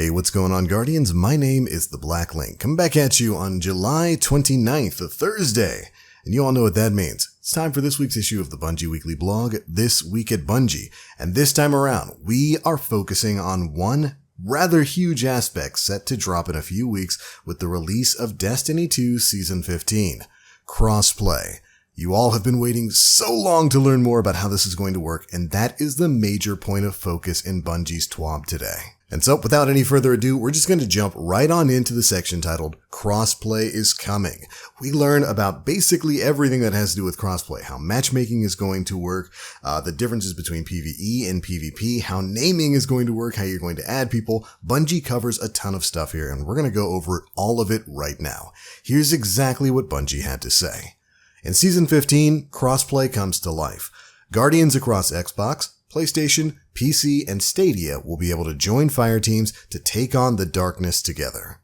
Hey, what's going on, Guardians? My name is The Black Link, coming back at you on July 29th, a Thursday. And you all know what that means. It's time for this week's issue of the Bungie Weekly Blog, This Week at Bungie. And this time around, we are focusing on one rather huge aspect set to drop in a few weeks with the release of Destiny 2 Season 15, CrossPlay. You all have been waiting so long to learn more about how this is going to work, and that is the major point of focus in Bungie's TWAB today. And so, without any further ado, we're just going to jump right on into the section titled Crossplay is Coming. We learn about basically everything that has to do with crossplay, how matchmaking is going to work, the differences between PvE and PvP, how naming is going to work, how you're going to add people. Bungie covers a ton of stuff here, and we're going to go over all of it right now. Here's exactly what Bungie had to say. In Season 15, crossplay comes to life. Guardians across Xbox, PlayStation, PC, and Stadia will be able to join Fireteams to take on the darkness together.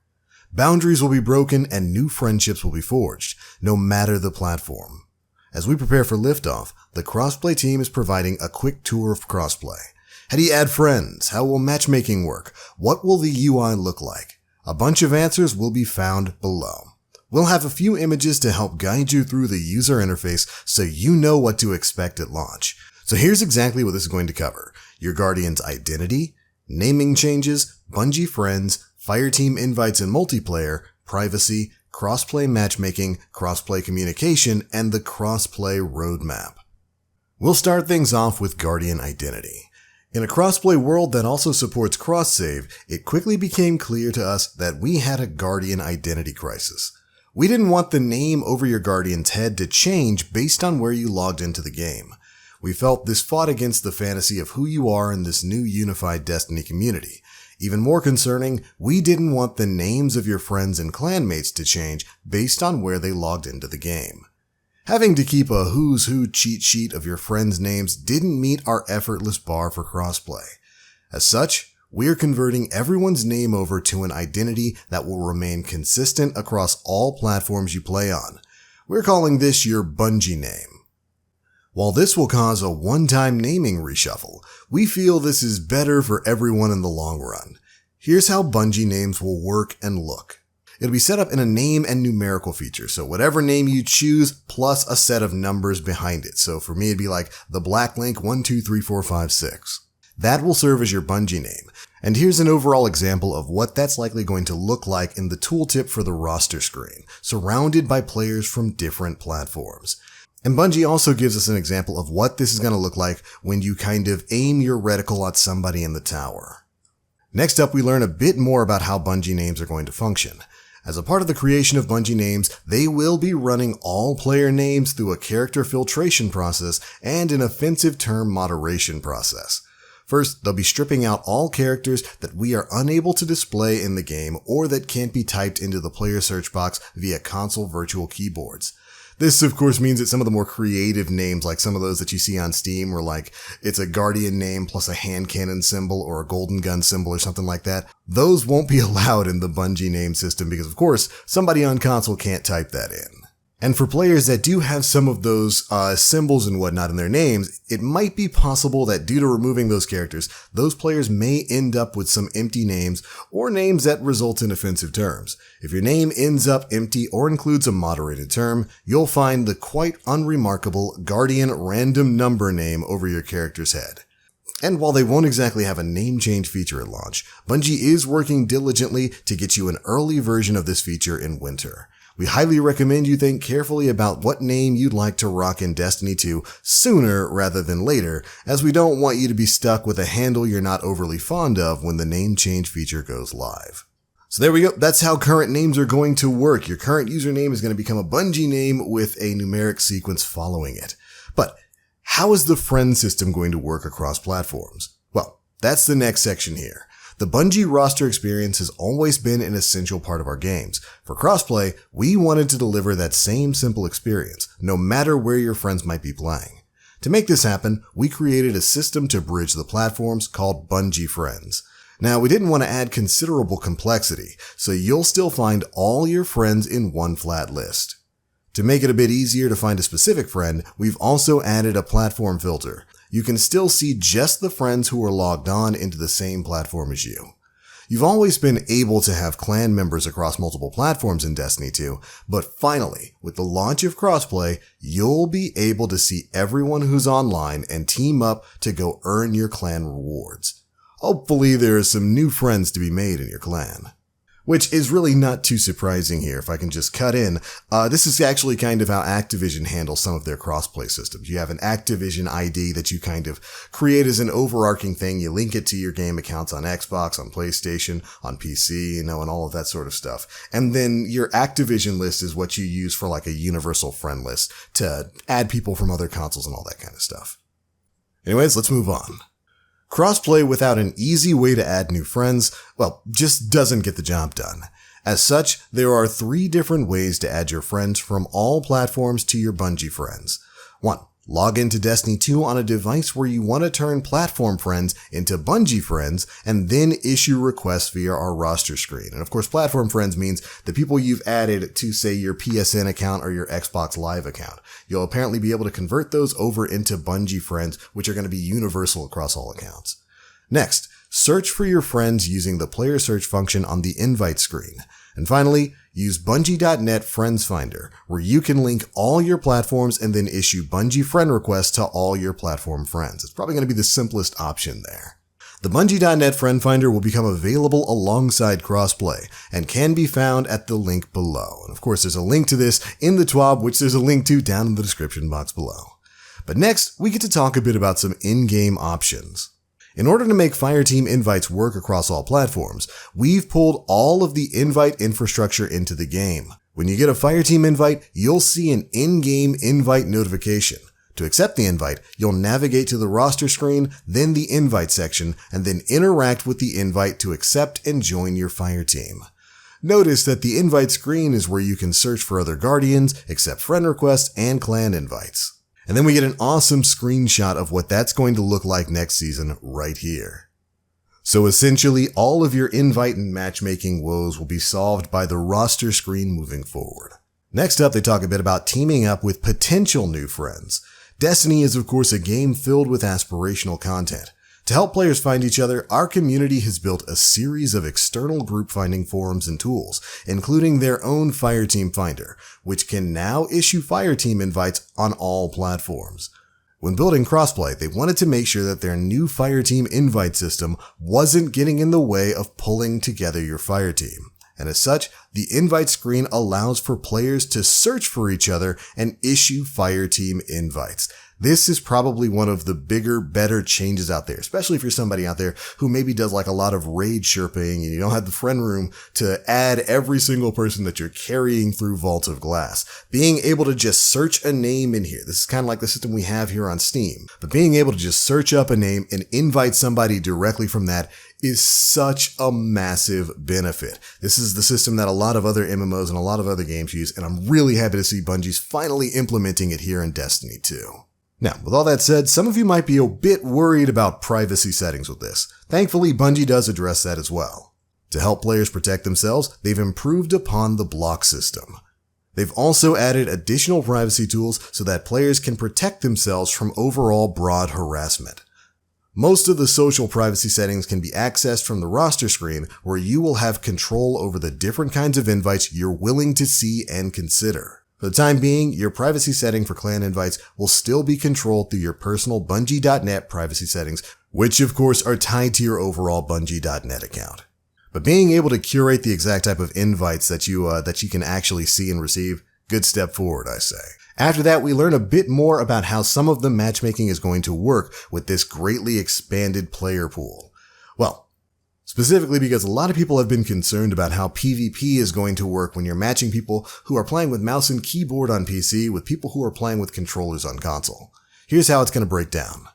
Boundaries will be broken and new friendships will be forged, no matter the platform. As we prepare for liftoff, the CrossPlay team is providing a quick tour of crossplay. How do you add friends? How will matchmaking work? What will the UI look like? A bunch of answers will be found below. We'll have a few images to help guide you through the user interface so you know what to expect at launch. So here's exactly what this is going to cover. Your Guardian's identity, naming changes, Bungie friends, Fireteam invites and multiplayer, privacy, crossplay matchmaking, crossplay communication, and the crossplay roadmap. We'll start things off with Guardian identity. In a crossplay world that also supports cross-save, it quickly became clear to us that we had a Guardian identity crisis. We didn't want the name over your Guardian's head to change based on where you logged into the game. We felt this fought against the fantasy of who you are in this new unified Destiny community. Even more concerning, we didn't want the names of your friends and clanmates to change based on where they logged into the game. Having to keep a who's who cheat sheet of your friends' names didn't meet our effortless bar for crossplay. As such, we're converting everyone's name over to an identity that will remain consistent across all platforms you play on. We're calling this your Bungie name. While this will cause a one-time naming reshuffle, we feel this is better for everyone in the long run. Here's how Bungie names will work and look. It'll be set up in a name and numerical feature, so whatever name you choose plus a set of numbers behind it. So for me it'd be like the Black Link 123456. That will serve as your Bungie name. And here's an overall example of what that's likely going to look like in the tooltip for the roster screen, surrounded by players from different platforms. And Bungie also gives us an example of what this is going to look like when you kind of aim your reticle at somebody in the tower. Next up, we learn a bit more about how Bungie names are going to function. As a part of the creation of Bungie names, they will be running all player names through a character filtration process and an offensive term moderation process. First, they'll be stripping out all characters that we are unable to display in the game or that can't be typed into the player search box via console virtual keyboards. This, of course, means that some of the more creative names, like some of those that you see on Steam, where like it's a Guardian name plus a hand cannon symbol or a golden gun symbol or something like that, those won't be allowed in the Bungie name system because, of course, somebody on console can't type that in. And for players that do have some of those symbols and whatnot in their names, it might be possible that due to removing those characters, those players may end up with some empty names or names that result in offensive terms. If your name ends up empty or includes a moderated term, you'll find the quite unremarkable Guardian random number name over your character's head. And while they won't exactly have a name change feature at launch, Bungie is working diligently to get you an early version of this feature in winter. We highly recommend you think carefully about what name you'd like to rock in Destiny 2 sooner rather than later, as we don't want you to be stuck with a handle you're not overly fond of when the name change feature goes live. So there we go. That's how current names are going to work. Your current username is going to become a Bungie name with a numeric sequence following it. But how is the friend system going to work across platforms? Well, that's the next section here. The Bungie roster experience has always been an essential part of our games. For crossplay, we wanted to deliver that same simple experience, no matter where your friends might be playing. To make this happen, we created a system to bridge the platforms called Bungie Friends. Now, we didn't want to add considerable complexity, so you'll still find all your friends in one flat list. To make it a bit easier to find a specific friend, we've also added a platform filter. You can still see just the friends who are logged on into the same platform as you. You've always been able to have clan members across multiple platforms in Destiny 2, but finally, with the launch of CrossPlay, you'll be able to see everyone who's online and team up to go earn your clan rewards. Hopefully there are some new friends to be made in your clan. Which is really not too surprising here, if I can just cut in. This is actually kind of how Activision handles some of their crossplay systems. You have an Activision ID that you kind of create as an overarching thing. You link it to your game accounts on Xbox, on PlayStation, on PC, and all of that sort of stuff. And then your Activision list is what you use for like a universal friend list to add people from other consoles and all that kind of stuff. Anyways, let's move on. Crossplay without an easy way to add new friends, just doesn't get the job done. As such, there are 3 different ways to add your friends from all platforms to your Bungie friends. 1. Log into Destiny 2 on a device where you want to turn platform friends into Bungie friends and then issue requests via our roster screen. And of course, platform friends means the people you've added to, say, your PSN account or your Xbox Live account. You'll apparently be able to convert those over into Bungie friends, which are going to be universal across all accounts. Next, search for your friends using the player search function on the invite screen. And finally, use Bungie.net Friends Finder, where you can link all your platforms and then issue Bungie friend requests to all your platform friends. It's probably going to be the simplest option there. The Bungie.net Friend Finder will become available alongside Crossplay and can be found at the link below. And of course, there's a link to this in the TWAB, which there's a link to down in the description box below. But next, we get to talk a bit about some in-game options. In order to make Fireteam invites work across all platforms, we've pulled all of the invite infrastructure into the game. When you get a Fireteam invite, you'll see an in-game invite notification. To accept the invite, you'll navigate to the roster screen, then the invite section, and then interact with the invite to accept and join your Fireteam. Notice that the invite screen is where you can search for other guardians, accept friend requests, and clan invites. And then we get an awesome screenshot of what that's going to look like next season right here. So essentially, all of your invite and matchmaking woes will be solved by the roster screen moving forward. Next up, they talk a bit about teaming up with potential new friends. Destiny is of course a game filled with aspirational content. To help players find each other, our community has built a series of external group finding forums and tools, including their own Fireteam Finder, which can now issue Fireteam invites on all platforms. When building Crossplay, they wanted to make sure that their new Fireteam invite system wasn't getting in the way of pulling together your Fireteam. And as such, the invite screen allows for players to search for each other and issue Fireteam invites. This is probably one of the bigger, better changes out there, especially if you're somebody out there who maybe does like a lot of raid sherping and you don't have the friend room to add every single person that you're carrying through Vault of Glass. Being able to just search a name in here, this is kind of like the system we have here on Steam, but being able to just search up a name and invite somebody directly from that is such a massive benefit. This is the system that a lot of other MMOs and a lot of other games use, and I'm really happy to see Bungie's finally implementing it here in Destiny 2. Now, with all that said, some of you might be a bit worried about privacy settings with this. Thankfully, Bungie does address that as well. To help players protect themselves, they've improved upon the block system. They've also added additional privacy tools so that players can protect themselves from overall broad harassment. Most of the social privacy settings can be accessed from the roster screen, where you will have control over the different kinds of invites you're willing to see and consider. For the time being, your privacy setting for clan invites will still be controlled through your personal Bungie.net privacy settings, which of course are tied to your overall Bungie.net account. But being able to curate the exact type of invites that you can actually see and receive, good step forward, I say. After that, we learn a bit more about how some of the matchmaking is going to work with this greatly expanded player pool. Well, specifically because a lot of people have been concerned about how PvP is going to work when you're matching people who are playing with mouse and keyboard on PC with people who are playing with controllers on console. Here's how it's going to break down.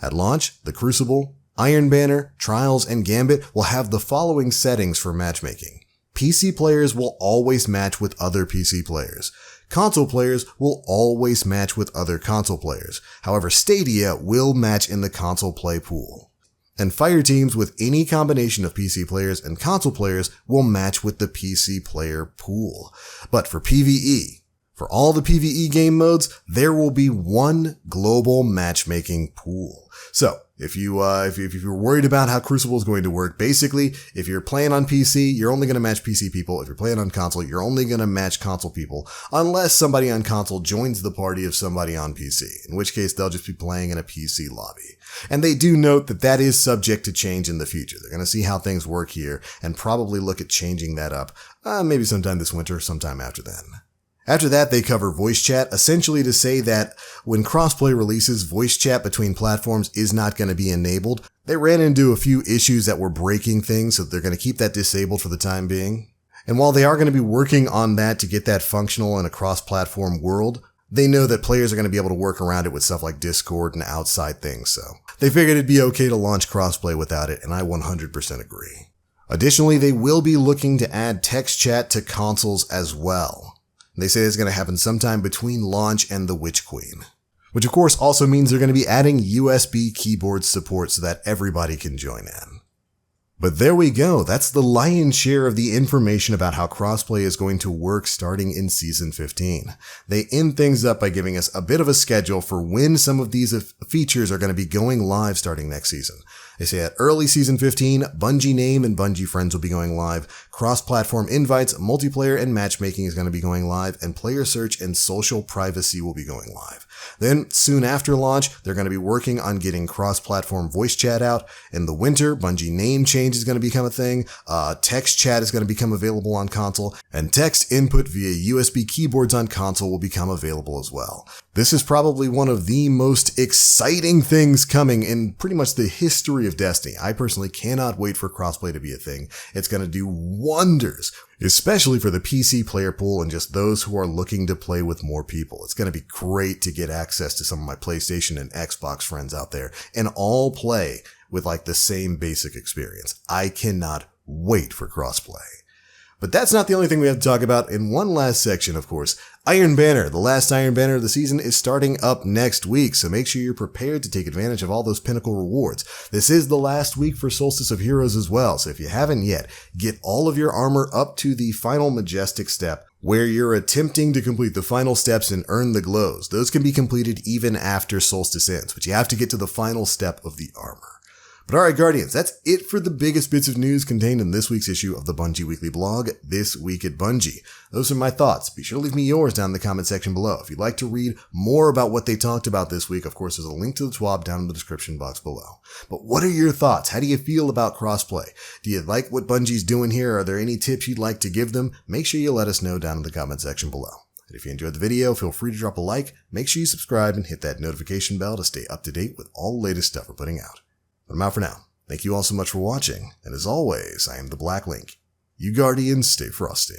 At launch, the Crucible, Iron Banner, Trials, and Gambit will have the following settings for matchmaking. PC players will always match with other PC players. Console players will always match with other console players. However, Stadia will match in the console play pool. And Fireteams with any combination of PC players and console players will match with the PC player pool. But for PvE, for all the PvE game modes, there will be one global matchmaking pool. So, If you're worried about how Crucible is going to work, basically, if you're playing on PC, you're only going to match PC people. If you're playing on console, you're only going to match console people, unless somebody on console joins the party of somebody on PC, in which case they'll just be playing in a PC lobby. And they do note that that is subject to change in the future. They're going to see how things work here and probably look at changing that up, maybe sometime this winter, sometime after then. After that, they cover voice chat, essentially to say that when CrossPlay releases, voice chat between platforms is not going to be enabled. They ran into a few issues that were breaking things, so they're going to keep that disabled for the time being. And while they are going to be working on that to get that functional in a cross-platform world, they know that players are going to be able to work around it with stuff like Discord and outside things, so they figured it'd be okay to launch CrossPlay without it, and I 100% agree. Additionally, they will be looking to add text chat to consoles as well. They say it's going to happen sometime between launch and the Witch Queen. Which of course also means they're going to be adding USB keyboard support so that everybody can join in. But there we go, that's the lion's share of the information about how crossplay is going to work starting in Season 15. They end things up by giving us a bit of a schedule for when some of these features are going to be going live starting next season. They say at early Season 15, Bungie Name and Bungie Friends will be going live, cross-platform invites, multiplayer and matchmaking is going to be going live, and player search and social privacy will be going live. Then, soon after launch, they're going to be working on getting cross-platform voice chat out. In the winter, Bungie Name change is going to become a thing, text chat is going to become available on console, and text input via USB keyboards on console will become available as well. This is probably one of the most exciting things coming in pretty much the history of Destiny. I personally cannot wait for crossplay to be a thing. It's going to do wonders, especially for the PC player pool and just those who are looking to play with more people. It's going to be great to get access to some of my PlayStation and Xbox friends out there and all play with like the same basic experience. I cannot wait for crossplay. But that's not the only thing we have to talk about. In one last section, of course, Iron Banner, the last Iron Banner of the season, is starting up next week, so make sure you're prepared to take advantage of all those pinnacle rewards. This is the last week for Solstice of Heroes as well, so if you haven't yet, get all of your armor up to the final Majestic step, where you're attempting to complete the final steps and earn the glows. Those can be completed even after Solstice ends, but you have to get to the final step of the armor. But alright, Guardians, that's it for the biggest bits of news contained in this week's issue of the Bungie Weekly Blog, This Week at Bungie. Those are my thoughts. Be sure to leave me yours down in the comment section below. If you'd like to read more about what they talked about this week, of course, there's a link to the TWAB down in the description box below. But what are your thoughts? How do you feel about crossplay? Do you like what Bungie's doing here? Are there any tips you'd like to give them? Make sure you let us know down in the comment section below. And if you enjoyed the video, feel free to drop a like, make sure you subscribe, and hit that notification bell to stay up to date with all the latest stuff we're putting out. But I'm out for now. Thank you all so much for watching, and as always, I am the Black Link. You Guardians, stay frosty.